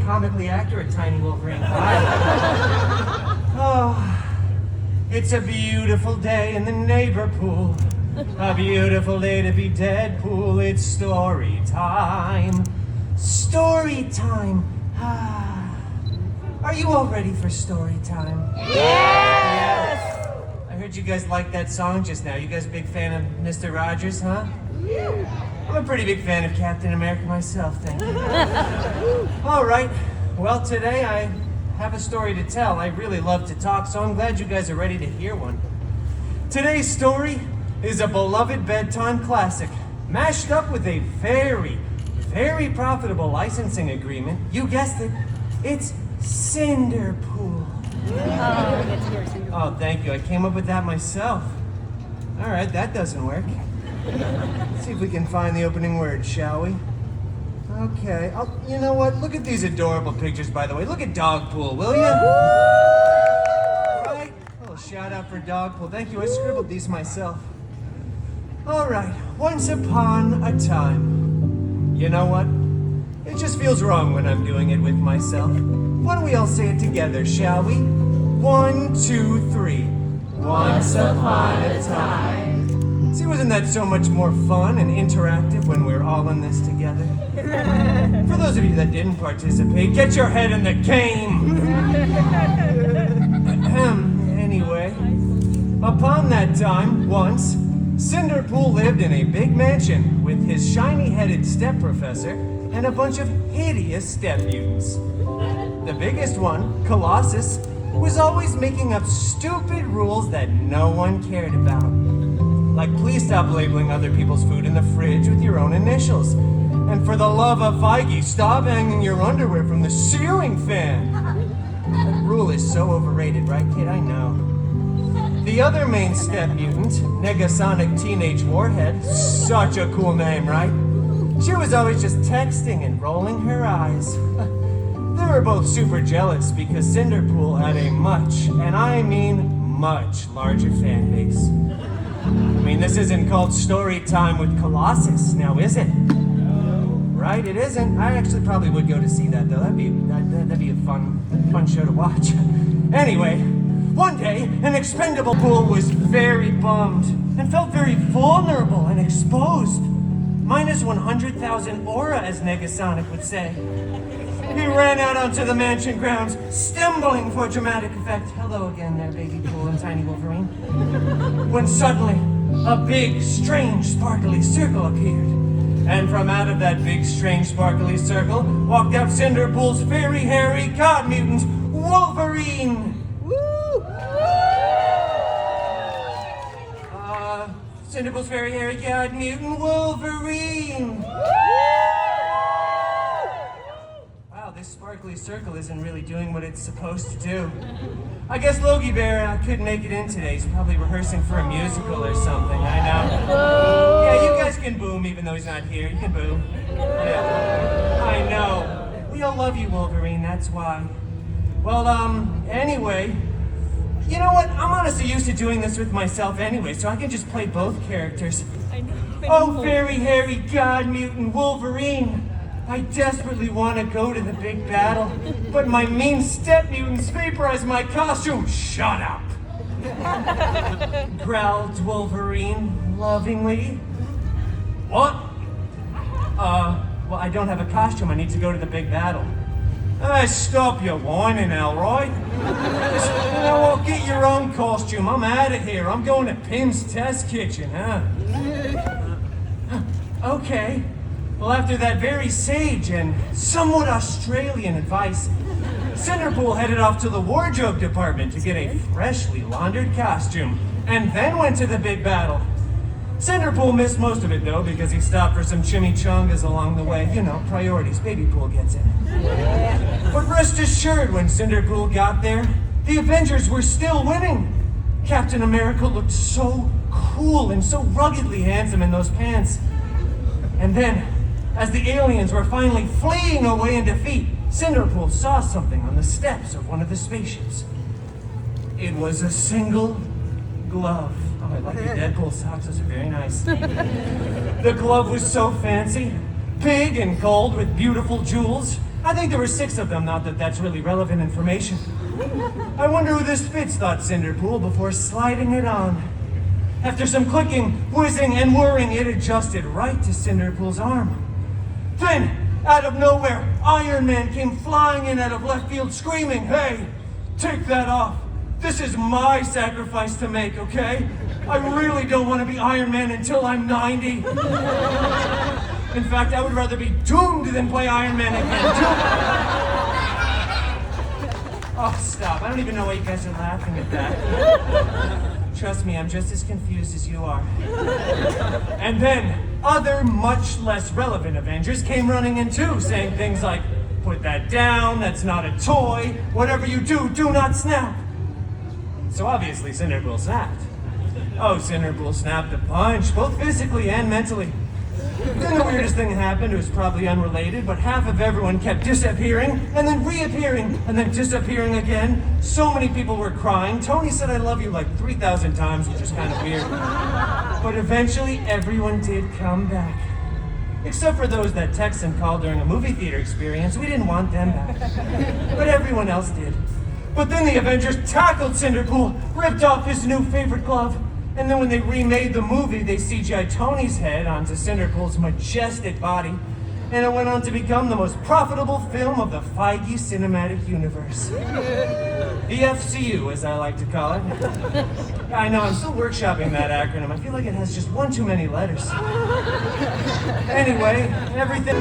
comically accurate Tiny Wolverine. Oh, it's a beautiful day in the neighbor pool. A beautiful day to be Deadpool. It's story time. Story time. Are you all ready for story time? Yes! I heard you guys like that song just now. You guys a big fan of Mr. Rogers, huh? I'm a pretty big fan of Captain America myself, thank you. All right, well, today I have a story to tell. I really love to talk, so I'm glad you guys are ready to hear one. Today's story is a beloved bedtime classic, mashed up with a very, very profitable licensing agreement. You guessed it, it's Cinderpool. Oh, thank you. I came up with that myself. All right, that doesn't work. Let's see if we can find the opening word, shall we? Okay. Oh, you know what? Look at these adorable pictures, by the way. Look at Dogpool, will you? Right? A little shout out for Dogpool. Thank you. I scribbled these myself. All right. Once upon a time. You know what? It just feels wrong when I'm doing it with myself. Why don't we all say it together, shall we? 1, 2, 3. Once upon a time. See, wasn't that so much more fun and interactive when we're all in this together? For those of you that didn't participate, get your head in the game! Anyway, upon that time, once, Cinderpool lived in a big mansion with his shiny-headed step-professor and a bunch of hideous step-mutants. The biggest one, Colossus, was always making up stupid rules that no one cared about. Like, please stop labeling other people's food in the fridge with your own initials. And for the love of Feige, stop hanging your underwear from the ceiling fan. That rule is so overrated, right, kid? I know. The other main step mutant, Negasonic Teenage Warhead, such a cool name, right? She was always just texting and rolling her eyes. They were both super jealous because Cinderpool had a much, and I mean much, larger fan base. I mean, this isn't called Storytime with Colossus, now is it? Right, it isn't. I actually probably would go to see that, though. That'd be a fun show to watch. Anyway, one day, an expendable pool was very bummed and felt very vulnerable and exposed. Minus 100,000 aura, as Negasonic would say. He ran out onto the mansion grounds, stumbling for dramatic effect. Hello again there, baby Pool and Tiny Wolverine. When suddenly, a big, strange, sparkly circle appeared. And from out of that big, strange, sparkly circle, walked out Cinderpool's very hairy god mutant, Wolverine! Cinderpool's very hairy god mutant, Wolverine! This sparkly circle isn't really doing what it's supposed to do. I guess Logie Bear couldn't make it in today. He's probably rehearsing for a musical or something, I know. Yeah, you guys can boo him even though he's not here. You can boo. Yeah, I know. We all love you, Wolverine, that's why. Well, anyway, you know what? I'm honestly used to doing this with myself anyway, so I can just play both characters. I know. Oh, very hairy god mutant Wolverine! I desperately want to go to the big battle, but my mean step mutants vaporize my costume. Shut up! Growled Wolverine lovingly. What? Well, I don't have a costume. I need to go to the big battle. Stop your whining, Elroy. Well, get your own costume. I'm out of here. I'm going to Pim's Test Kitchen, huh? Okay. Well, after that very sage and somewhat Australian advice, Cinderpool headed off to the wardrobe department to get a freshly laundered costume, and then went to the big battle. Cinderpool missed most of it, though, because he stopped for some chimichangas along the way. You know, priorities. Baby Pool gets it. But rest assured, when Cinderpool got there, the Avengers were still winning. Captain America looked so cool and so ruggedly handsome in those pants. And then, as the aliens were finally fleeing away in defeat, Cinderpool saw something on the steps of one of the spaceships. It was a single glove. Oh, I like your Deadpool socks, those are very nice. The glove was so fancy, big and gold with beautiful jewels, I think there were 6 of them, not that that's really relevant information. I wonder who this fits, thought Cinderpool before sliding it on. After some clicking, whizzing, and whirring, it adjusted right to Cinderpool's arm. Then, out of nowhere, Iron Man came flying in out of left field screaming, "Hey, take that off. This is my sacrifice to make, okay? I really don't want to be Iron Man until I'm 90. In fact, I would rather be doomed than play Iron Man again. Oh, stop. I don't even know why you guys are laughing at that. Trust me, I'm just as confused as you are. And then, other much less relevant Avengers came running in too, saying things like, "Put that down, that's not a toy. Whatever you do, do not snap." So obviously Cinderpool snapped. Oh, Cinderpool snapped a punch, both physically and mentally. Then the weirdest thing happened. It was probably unrelated, but half of everyone kept disappearing, and then reappearing, and then disappearing again. So many people were crying. Tony said "I love you" like 3,000 times, which is kind of weird. But eventually, everyone did come back. Except for those that text and called during a movie theater experience. We didn't want them back. But everyone else did. But then the Avengers tackled Cinderpool, ripped off his new favorite glove, and then when they remade the movie, they CGI'd Tony's head onto Cinderpool's majestic body, and it went on to become the most profitable film of the Feige Cinematic Universe. The FCU, as I like to call it. I know, I'm still workshopping that acronym. I feel like it has just one too many letters. Anyway, everything...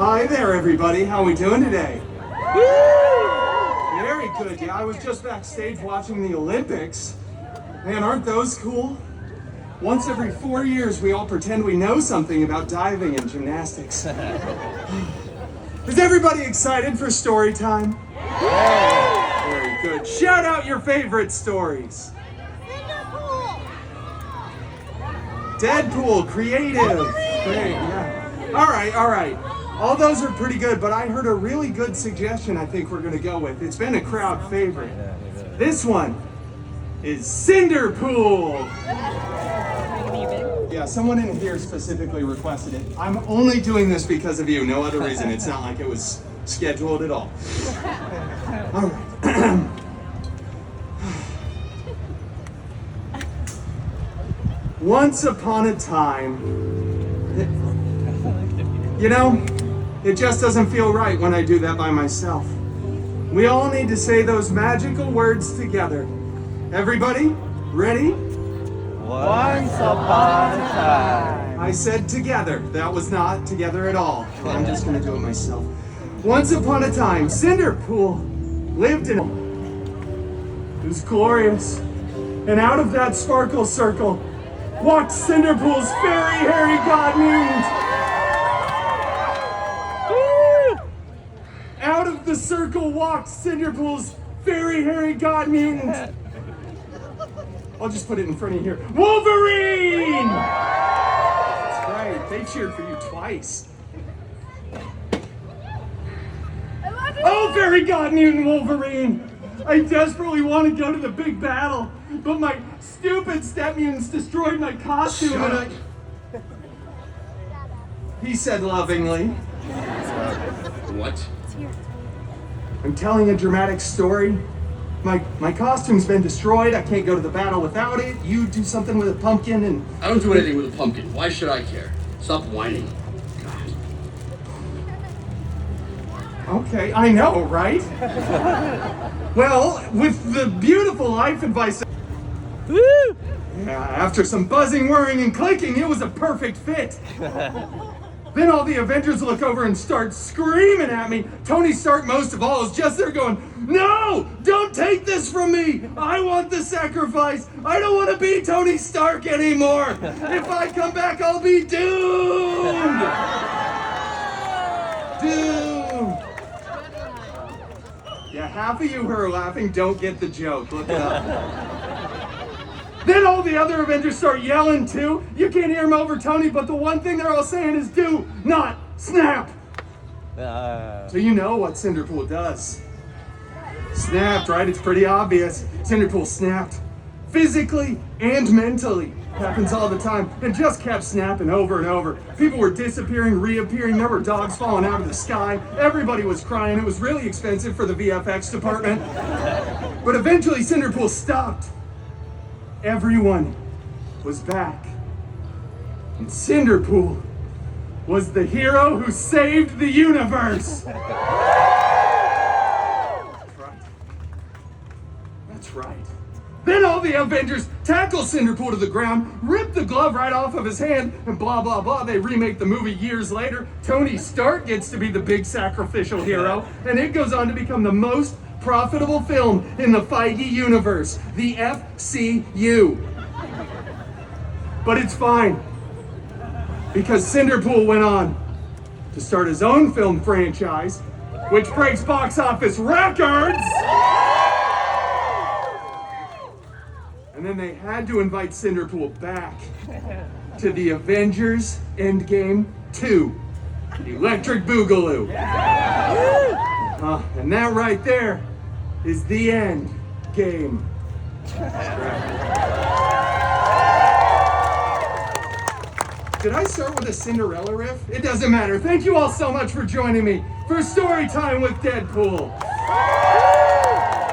Hi there, everybody. How we doing today? Very good. Yeah, I was just backstage watching the Olympics. Man, aren't those cool? Once every 4 years, we all pretend we know something about diving and gymnastics. Is everybody excited for story time? Very good. Shout out your favorite stories. Deadpool, creative. Great, yeah. All right. All those are pretty good, but I heard a really good suggestion I think we're gonna go with. It's been a crowd favorite. This one is Cinderpool. Yeah, someone in here specifically requested it. I'm only doing this because of you, no other reason. It's not like it was scheduled at all. All right. Once upon a time, you know, it just doesn't feel right when I do that by myself. We all need to say those magical words together. Everybody, ready? Once upon a time. I said together. That was not together at all. I'm just gonna do it myself. Once upon a time, Cinderpool lived in... It was glorious. And out of that sparkle circle walked Cinderpool's fairy hairy god mutant. Out of the circle walked Cinderpool's fairy hairy god mutant. I'll just put it in front of you here. Wolverine! That's right, they cheered for you twice. Oh, fairy god mutant Wolverine! I desperately want to go to the big battle, but my stupid step mutants destroyed my costume. Shut up. He said lovingly. What? I'm telling a dramatic story. My costume's been destroyed. I can't go to the battle without it. You do something with a pumpkin and... I don't do anything with a pumpkin. Why should I care? Stop whining. God. Okay, I know, right? Well, with the beautiful life advice... Woo! Yeah, after some buzzing, whirring, and clicking, it was a perfect fit. Then all the Avengers look over and start screaming at me. Tony Stark, most of all, is just there going, "No! Don't take this from me! I want the sacrifice! I don't want to be Tony Stark anymore! If I come back, I'll be doomed!" Doomed! Yeah, half of you who are laughing don't get the joke. Look it up. Then all the other Avengers start yelling too. You can't hear them over Tony, but the one thing they're all saying is do not snap. So you know what Cinderpool does. Snapped, right? It's pretty obvious. Cinderpool snapped. Physically and mentally. Happens all the time. And just kept snapping over and over. People were disappearing, reappearing. There were dogs falling out of the sky. Everybody was crying. It was really expensive for the VFX department. But eventually Cinderpool stopped. Everyone was back. And Cinderpool was the hero who saved the universe. That's right. Then all the Avengers tackle Cinderpool to the ground, rip the glove right off of his hand, and blah, blah, blah. They remake the movie years later. Tony Stark gets to be the big sacrificial hero, and it goes on to become the most profitable film in the Feige universe, the FCU. But it's fine, because Cinderpool went on to start his own film franchise, which breaks box office records. And then they had to invite Cinderpool back to the Avengers Endgame 2, Electric Boogaloo. And that right there is the end game. Did I start with a Cinderella riff? It doesn't matter. Thank you all so much for joining me for Storytime with Deadpool.